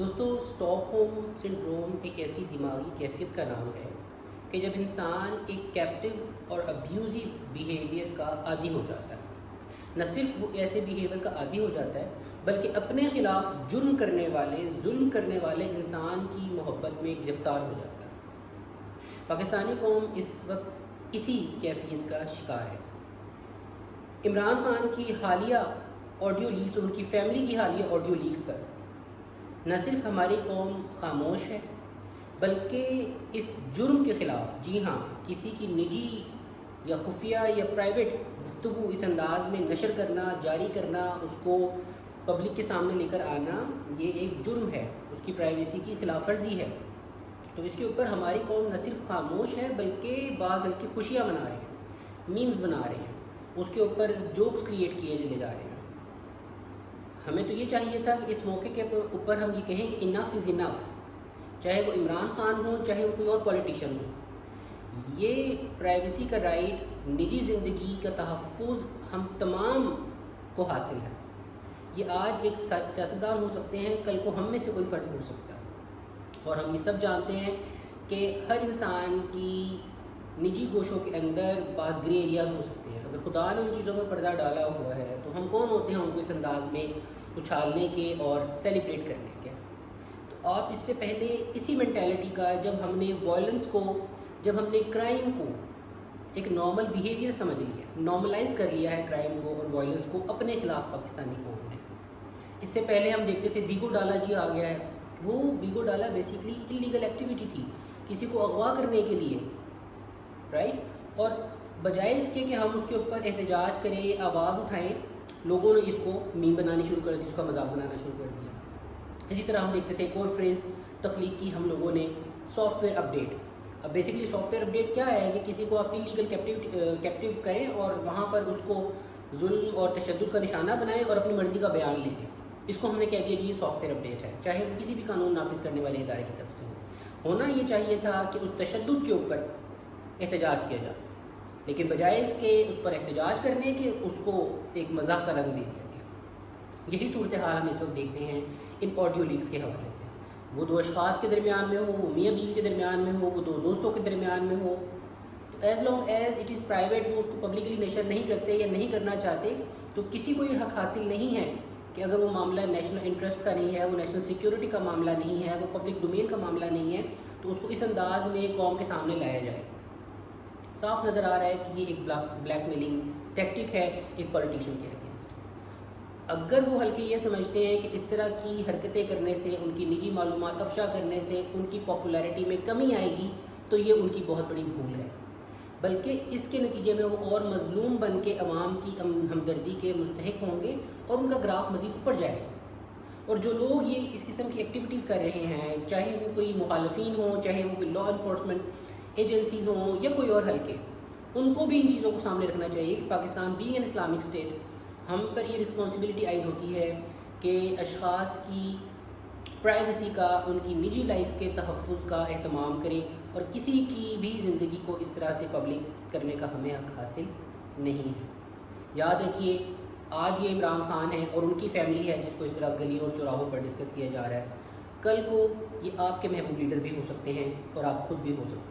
دوستو stock home syndrome ایک ایسی دماغی کیفیت کا نام ہے کہ جب انسان ایک کیپٹیو اور ابیوزو بیہیویئر کا عادی ہو جاتا ہے، نہ صرف وہ ایسے بیہیویئر کا عادی ہو جاتا ہے بلکہ اپنے خلاف جرم کرنے والے ظلم کرنے والے انسان کی محبت میں گرفتار ہو جاتا ہے۔ پاکستانی قوم اس وقت اسی کیفیت کا شکار ہے۔ عمران خان کی حالیہ آڈیو لیکس اور ان کی فیملی کی حالیہ آڈیو لیکس پر نہ صرف ہماری قوم خاموش ہے بلکہ اس جرم کے خلاف، جی ہاں، کسی کی نجی یا خفیہ یا پرائیویٹ گفتگو اس انداز میں نشر کرنا، جاری کرنا، اس کو پبلک کے سامنے لے کر آنا، یہ ایک جرم ہے، اس کی پرائیویسی کی خلاف ورزی ہے۔ تو اس کے اوپر ہماری قوم نہ صرف خاموش ہے بلکہ بعض ہلکی خوشیاں منا رہے ہیں، میمز بنا رہے ہیں، اس کے اوپر جوکس کریٹ کیے چلے جا رہے ہیں۔ ہمیں تو یہ چاہیے تھا کہ اس موقع کے اوپر ہم یہ کہیں کہ انف از انف، چاہے وہ عمران خان ہو، چاہے وہ کوئی اور پولیٹیشین ہو، یہ پرائیویسی کا رائٹ، نجی زندگی کا تحفظ ہم تمام کو حاصل ہے۔ یہ آج ایک سیاستدان ہو سکتے ہیں، کل کو ہم میں سے کوئی فرد ہو سکتا ہے، اور ہم یہ سب جانتے ہیں کہ ہر انسان کی نجی گوشوں کے اندر بعض گرے ایریاز ہو سکتے ہیں۔ اگر خدا نے ان چیزوں میں پردہ ڈالا ہوا ہے تو ہم کون ہوتے ہیں ان کو اس انداز میں اچھالنے کے اور سیلیبریٹ کرنے کے؟ تو آپ اس سے پہلے اسی مینٹیلٹی کا، جب ہم نے وائلنس کو، جب ہم نے کرائم کو ایک نارمل بیہیویئر سمجھ لیا، نارملائز کر لیا ہے کرائم کو اور وائلنس کو اپنے خلاف پاکستانی قوم نے۔ اس سے پہلے ہم دیکھتے تھے ویگو ڈالا جی آ گیا ہے، وہ ویگو ڈالا بیسیکلی انلیگل ایکٹیویٹی تھی، کسی کو اغوا کرنے کے لیے، رائٹ؟ اور بجائے اس کے کہ ہم اس کے اوپر احتجاج کریں، آواز اٹھائیں، لوگوں نے اس کو میم بنانی شروع کر دی، اس کا مذاق بنانا شروع کر دیا۔ اسی طرح ہم دیکھتے تھے ایک اور فریز تخلیق کی ہم لوگوں نے، سافٹ ویئر اپڈیٹ۔ اب بیسیکلی سافٹ ویئر اپڈیٹ کیا ہے کہ کسی کو آپ انلیگل کیپٹیو کریں اور وہاں پر اس کو ظلم اور تشدد کا نشانہ بنائیں اور اپنی مرضی کا بیان لے لیں۔ اس کو ہم نے کہہ دیا کہ یہ سافٹ ویئر اپڈیٹ ہے، چاہے وہ کسی بھی قانون نافذ کرنے والے ادارے کی طرف سے ہو۔ ہونا یہ چاہیے تھا کہ اس تشدد کے اوپر احتجاج کیا جائے، لیکن بجائے اس کے اس پر احتجاج کرنے کے اس کو ایک مزاح کا رنگ دے دیا گیا۔ یہی صورتحال ہم اس وقت دیکھتے ہیں ان آڈیو لیکس کے حوالے سے، وہ دو اشخاص کے درمیان میں ہو، وہ میاں بیوی کے درمیان میں ہو، وہ دو دوستوں کے درمیان میں ہو، تو as long as it is private, وہ اس کو پبلکلی نشر نہیں کرتے یا نہیں کرنا چاہتے، تو کسی کو یہ حق حاصل نہیں ہے کہ اگر وہ معاملہ نیشنل انٹرسٹ کا نہیں ہے، وہ نیشنل سیکیورٹی کا معاملہ نہیں ہے، وہ پبلک ڈومین کا معاملہ نہیں ہے، تو اس کو اس انداز میں قوم کے سامنے لایا جائے۔ صاف نظر آ رہا ہے کہ یہ ایک بلیک میلنگ ٹیکٹک ہے ایک پولیٹیشین کے اگینسٹ۔ اگر وہ ہلکے یہ سمجھتے ہیں کہ اس طرح کی حرکتیں کرنے سے، ان کی نجی معلومات افشا کرنے سے ان کی پاپولیرٹی میں کمی آئے گی، تو یہ ان کی بہت بڑی بھول ہے، بلکہ اس کے نتیجے میں وہ اور مظلوم بن کے عوام کی ہمدردی کے مستحق ہوں گے اور ان کا گراف مزید اوپر جائے گا۔ اور جو لوگ یہ اس قسم کی ایکٹیویٹیز کر رہے ہیں، چاہے وہ کوئی مخالفین ہوں، چاہے وہ کوئی لا انفورسمنٹ ایجنسیز ہوں یا کوئی اور حلقے، ان کو بھی ان چیزوں کو سامنے رکھنا چاہیے کہ Pakistan being an Islamic state, ہم پر یہ رسپانسبلٹی عائد ہوتی ہے کہ اشخاص کی پرائیویسی کا، ان کی نجی لائف کے تحفظ کا اہتمام کریں، اور کسی کی بھی زندگی کو اس طرح سے پبلک کرنے کا ہمیں حق حاصل نہیں ہے۔ یاد رکھیے، آج یہ عمران خان ہے اور ان کی فیملی ہے جس کو اس طرح گلیوں اور چوراہوں پر ڈسکس کیا جا رہا ہے، کل کو یہ آپ کے محبوب لیڈر بھی ہو سکتے ہیں اور آپ خود بھی ہو سکتے ہیں۔